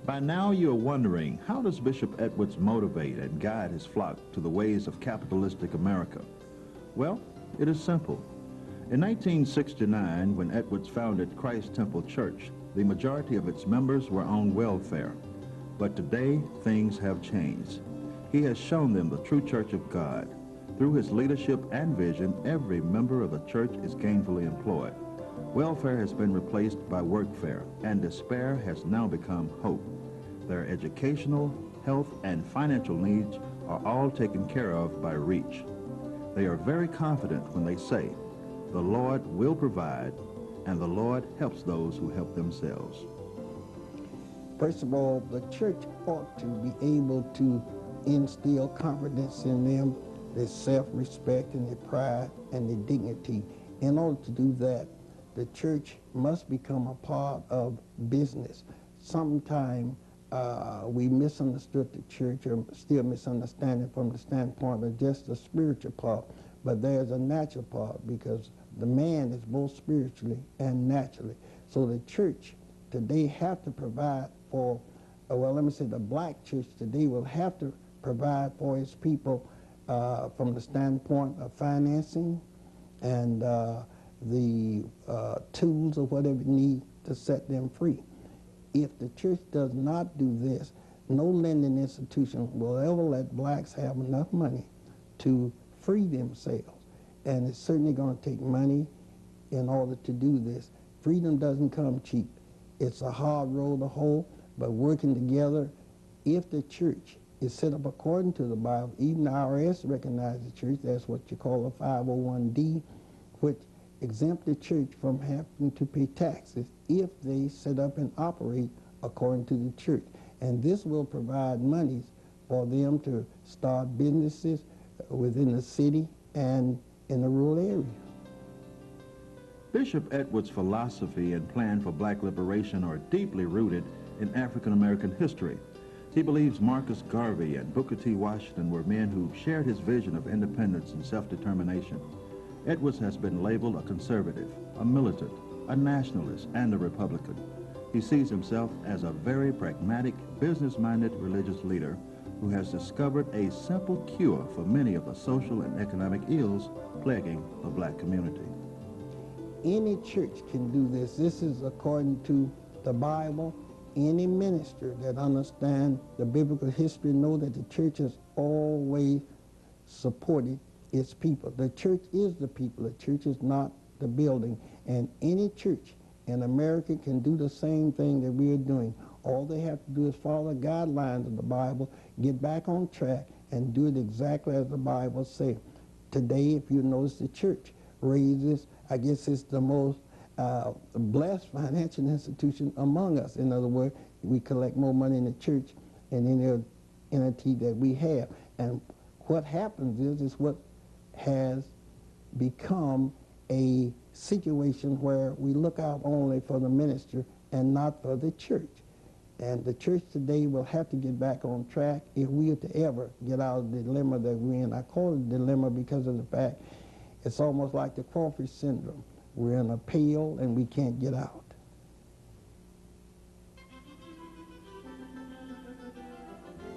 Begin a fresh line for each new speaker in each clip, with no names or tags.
By now you are wondering, how does Bishop Edwards motivate and guide his flock to the ways of capitalistic America? Well, it is simple. In 1969, when Edwards founded Christ Temple Church, the majority of its members were on welfare. But today, things have changed. He has shown them the true church of God. Through his leadership and vision, every member of the church is gainfully employed. Welfare has been replaced by workfare, and despair has now become hope. Their educational, health, and financial needs are all taken care of by Reach. They are very confident when they say, "The Lord will provide, and the Lord helps those who help themselves."
First of all, the church ought to be able to instill confidence in them, their self-respect and their pride and their dignity. In order to do that, the church must become a part of business. Sometimes we misunderstood the church, or still misunderstanding from the standpoint of just the spiritual part. But there's a natural part, because the man is both spiritually and naturally. So the church today have to provide for, well, let me say the black church today will have to provide for its people from the standpoint of financing and the tools or whatever you need to set them free. If the church does not do this, no lending institution will ever let blacks have enough money to free themselves. And it's certainly going to take money in order to do this. Freedom doesn't come cheap. It's a hard road to hoe, but working together, if the church is set up according to the Bible, even the IRS recognizes the church, that's what you call a 501D, which exempt the church from having to pay taxes if they set up and operate according to the church. And this will provide monies for them to start businesses within the city and in the rural area.
Bishop Edwards' philosophy and plan for black liberation are deeply rooted in African American history. He believes Marcus Garvey and Booker T. Washington were men who shared his vision of independence and self-determination. Edwards has been labeled a conservative, a militant, a nationalist, and a Republican. He sees himself as a very pragmatic, business-minded religious leader who has discovered a simple cure for many of the social and economic ills plaguing the black community.
Any church can do this. This is according to the Bible. Any minister that understands the biblical history know that the church has always supported its people. The church is the people. The church is not the building. And any church in America can do the same thing that we are doing. All they have to do is follow the guidelines of the Bible, get back on track, and do it exactly as the Bible says. Today, if you notice, the church raises, I guess it's the most blessed financial institution among us. In other words, we collect more money in the church than any entity that we have. And what happens is what has become a situation where we look out only for the minister and not for the church. And the church today will have to get back on track if we are to ever get out of the dilemma that we're in. I call it a dilemma because of the fact it's almost like the crawfish syndrome. We're in a pail and we can't get out.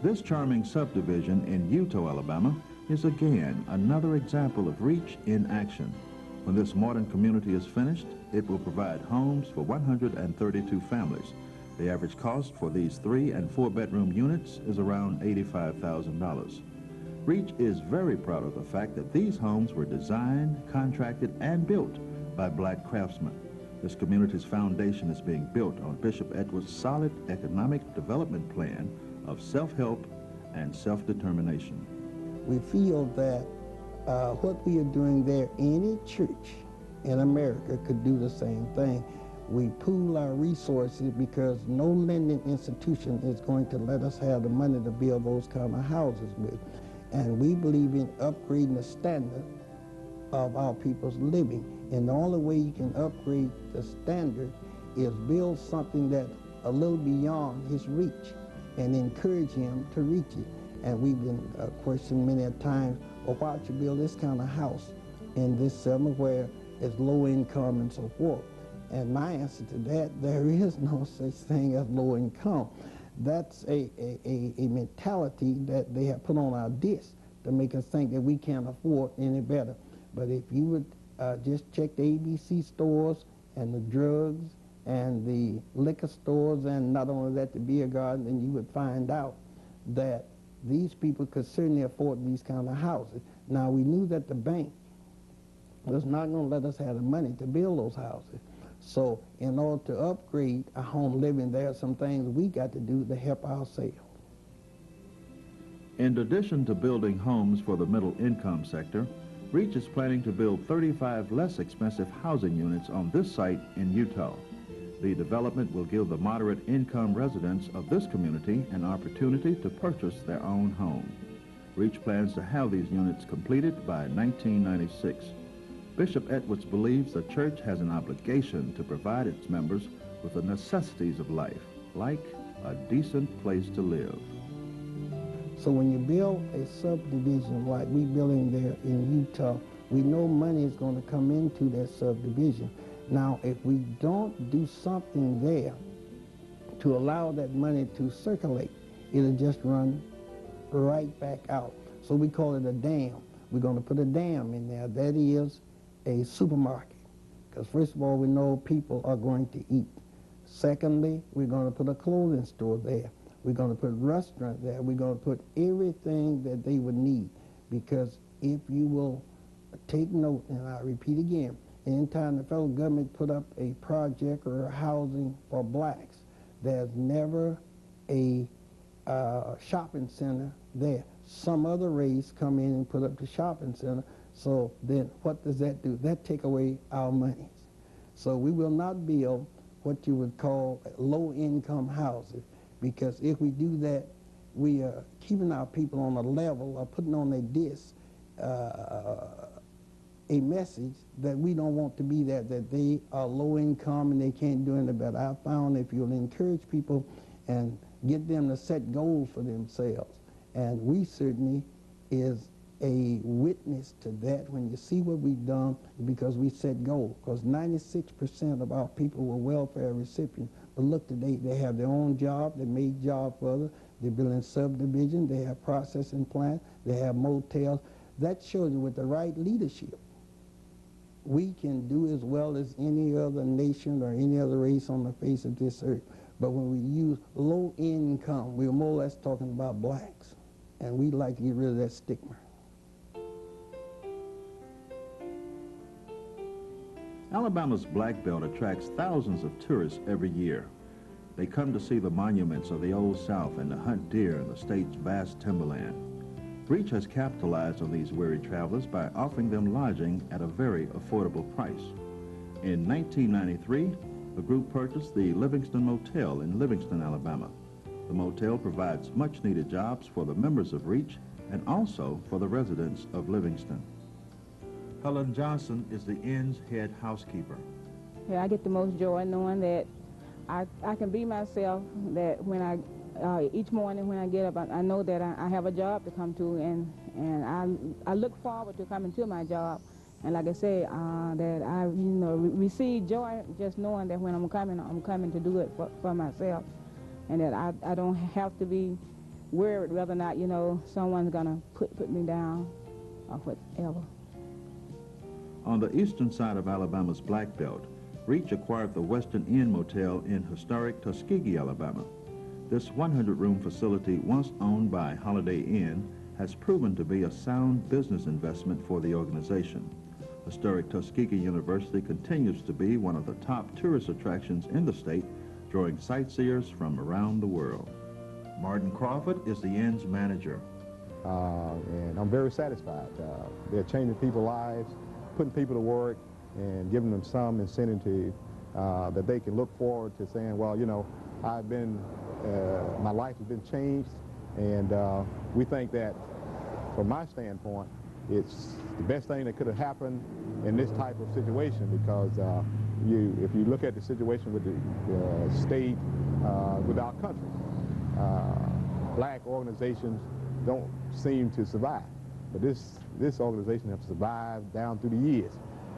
This charming subdivision in Utah, Alabama, is again another example of Reach in action. When this modern community is finished, it will provide homes for 132 families. The average cost for these 3- and 4-bedroom units is around $85,000. Reach is very proud of the fact that these homes were designed, contracted, and built by black craftsmen. This community's foundation is being built on Bishop Edwards' solid economic development plan of self-help and self-determination.
We feel that what we are doing there, any church in America could do the same thing. We pool our resources because no lending institution is going to let us have the money to build those kind of houses with. And we believe in upgrading the standard of our people's living. And the only way you can upgrade the standard is build something that's a little beyond his reach and encourage him to reach it. And we've been questioned many a times, well, why don't you build this kind of house in this summer where it's low income and so forth? And my answer to that, there is no such thing as low income. That's a mentality that they have put on our disc to make us think that we can't afford any better. But if you would just check the ABC stores and the drugs and the liquor stores, and not only that, the beer garden, then you would find out that these people could certainly afford these kind of houses. Now, we knew that the bank was not going to let us have the money to build those houses. So in order to upgrade our home living, there are some things we got to do to help ourselves.
In addition to building homes for the middle income sector, Reach is planning to build 35 less expensive housing units on this site in Utah. The development will give the moderate income residents of this community an opportunity to purchase their own home. Reach plans to have these units completed by 1996. Bishop Edwards believes the church has an obligation to provide its members with the necessities of life, like a decent place to live.
So when you build a subdivision like we building there in Utah, we know money is going to come into that subdivision. Now, if we don't do something there to allow that money to circulate, it'll just run right back out. So we call it a dam. We're going to put a dam in there. That is a supermarket, because first of all, we know people are going to eat. Secondly, we're going to put a clothing store there. We're going to put a restaurant there. We're going to put everything that they would need, because if you will take note, and I repeat again, anytime the federal government put up a project or a housing for blacks, there's never a shopping center there. Some other race come in and put up the shopping center. So then what does that do? That take away our monies. So we will not build what you would call low-income houses, because if we do that, we are keeping our people on a level or putting on a disc a message that we don't want to be that they are low income and they can't do any better. I found if you'll encourage people and get them to set goals for themselves, and we certainly is a witness to that when you see what we've done, because we set goals. Because 96% of our people were welfare recipients. But look today, they have their own job, they made jobs for others, they're building subdivision, they have processing plants, they have motels. That shows you with the right leadership, we can do as well as any other nation or any other race on the face of this earth. But when we use low income, we're more or less talking about blacks. And we'd like to get rid of that stigma.
Alabama's Black Belt attracts thousands of tourists every year. They come to see the monuments of the Old South and to hunt deer in the state's vast timberland. Reach has capitalized on these weary travelers by offering them lodging at a very affordable price. In 1993, the group purchased the Livingston Motel in Livingston, Alabama. The motel provides much-needed jobs for the members of Reach and also for the residents of Livingston. Helen Johnson is the inn's head housekeeper.
Yeah, I get the most joy knowing that I can be myself, that when each morning when I get up, I know that I have a job to come to, and I look forward to coming to my job. And like I say, that I receive joy just knowing that when I'm coming to do it for myself, and that I don't have to be worried whether or not, someone's gonna put me down or whatever.
On the eastern side of Alabama's Black Belt, Reach acquired the Western Inn Motel in historic Tuskegee, Alabama. This 100-room facility, once owned by Holiday Inn, has proven to be a sound business investment for the organization. Historic Tuskegee University continues to be one of the top tourist attractions in the state, drawing sightseers from around the world. Martin Crawford is the inn's manager.
And I'm very satisfied. They're changing people's lives, putting people to work, and giving them some incentive that they can look forward to saying, well, I've been, my life has been changed, and we think that, from my standpoint, it's the best thing that could have happened in this type of situation, because if you look at the situation with the state, with our country, black organizations don't seem to survive. But this organization has survived down through the years.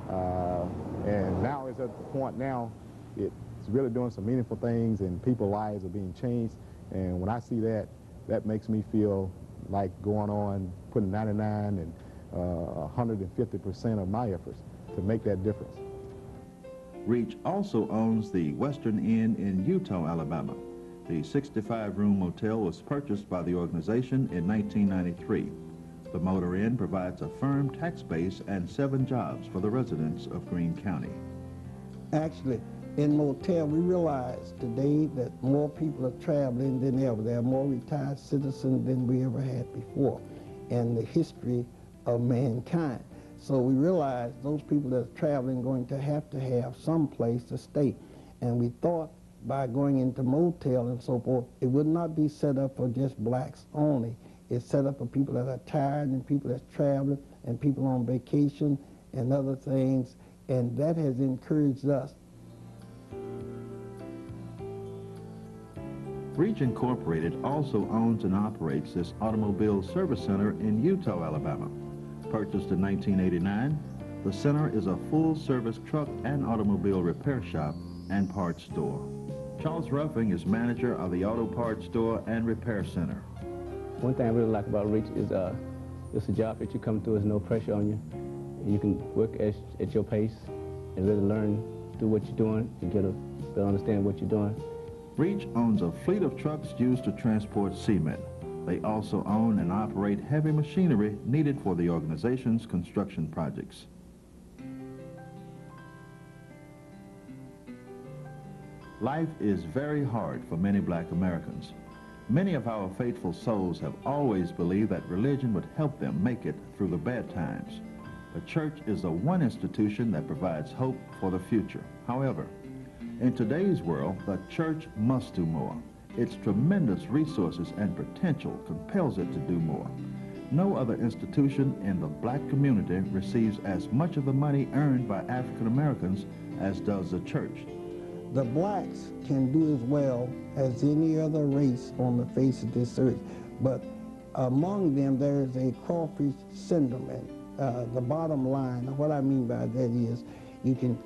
And now it's at the point now, it's really doing some meaningful things, and people's lives are being changed. And when I see that, that makes me feel like going on, putting 99 and 150% of my efforts to make that difference.
Reach also owns the Western Inn in Utah, Alabama. The 65-room motel was purchased by the organization in 1993. The Motor Inn provides a firm tax base and 7 jobs for the residents of Greene County.
Actually, in MOTEL, we realize today that more people are traveling than ever. There are more retired citizens than we ever had before in the history of mankind. So we realize those people that are traveling are going to have some place to stay. And we thought by going into motel and so forth, it would not be set up for just blacks only. It's set up for people that are tired and people that's traveling and people on vacation and other things. And that has encouraged us.
Reach Incorporated also owns and operates this automobile service center in Utah, Alabama. Purchased in 1989, the center is a full-service truck and automobile repair shop and parts store. Charles Ruffing is manager of the auto parts store and repair center.
One thing I really like about Reach is it's a job that you come through, there's no pressure on you. You can work at your pace and really learn, do what you're doing, and get a better understand what you're doing.
Reach owns a fleet of trucks used to transport cement. They also own and operate heavy machinery needed for the organization's construction projects. Life is very hard for many black Americans. Many of our faithful souls have always believed that religion would help them make it through the bad times. The church is the one institution that provides hope for the future. However, in today's world, the church must do more. Its tremendous resources and potential compels it to do more. No other institution in the black community receives as much of the money earned by African Americans as does the church.
The blacks can do as well as any other race on the face of this earth, but among them there is a crawfish syndrome. And the bottom line, what I mean by that is you can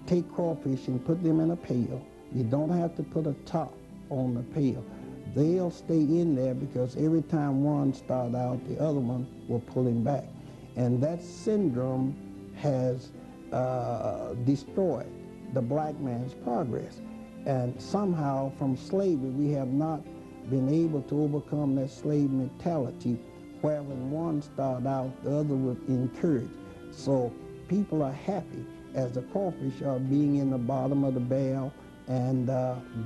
take crawfish and put them in a pail. You don't have to put a top on the pail. They'll stay in there because every time one starts out, the other one will pull him back. And that syndrome has destroyed the black man's progress. And somehow from slavery, we have not been able to overcome that slave mentality where when one started out, the other would encourage. So people are happy as the crawfish are being in the bottom of the barrel and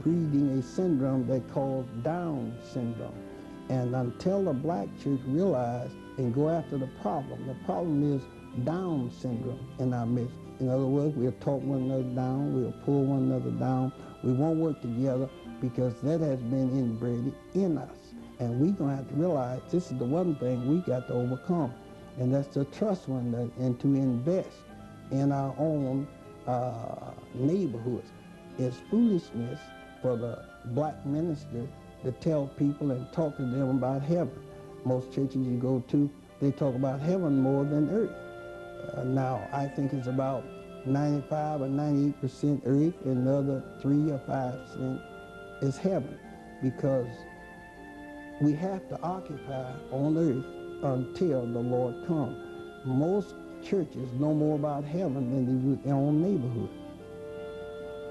breeding a syndrome they call Down syndrome. And until the black church realize and go after the problem is Down syndrome in our midst. In other words, we'll talk one another down, we'll pull one another down, we won't work together because that has been inbred in us. And we're going to have to realize this is the one thing we got to overcome, and that's to trust one another and to invest in our own neighborhoods. It's foolishness for the black minister to tell people and talk to them about heaven. Most churches you go to, they talk about heaven more than earth. Now, I think it's about 95 or 98% earth, and the other 3 or 5% is heaven, because we have to occupy on earth until the Lord comes. Most churches know more about heaven than they do their own neighborhood.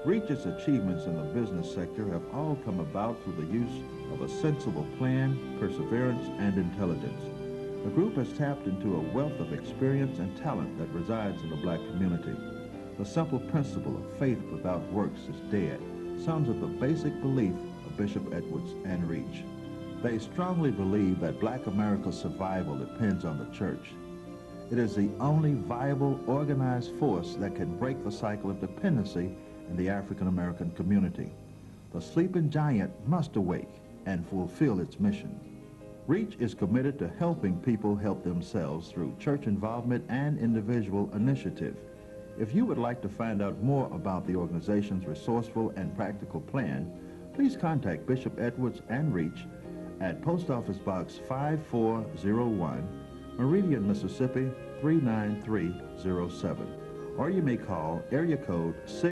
Reach's achievements in the business sector have all come about through the use of a sensible plan, perseverance, and intelligence. The group has tapped into a wealth of experience and talent that resides in the black community. The simple principle of faith without works is dead sums up the basic belief of Bishop Edwards and Reach. They strongly believe that black America's survival depends on the church. It is the only viable, organized force that can break the cycle of dependency in the African American community. The sleeping giant must awake and fulfill its mission. Reach is committed to helping people help themselves through church involvement and individual initiative. If you would like to find out more about the organization's resourceful and practical plan, please contact Bishop Edwards and Reach at Post Office Box 5401, Meridian, Mississippi 39307, or you may call area code 6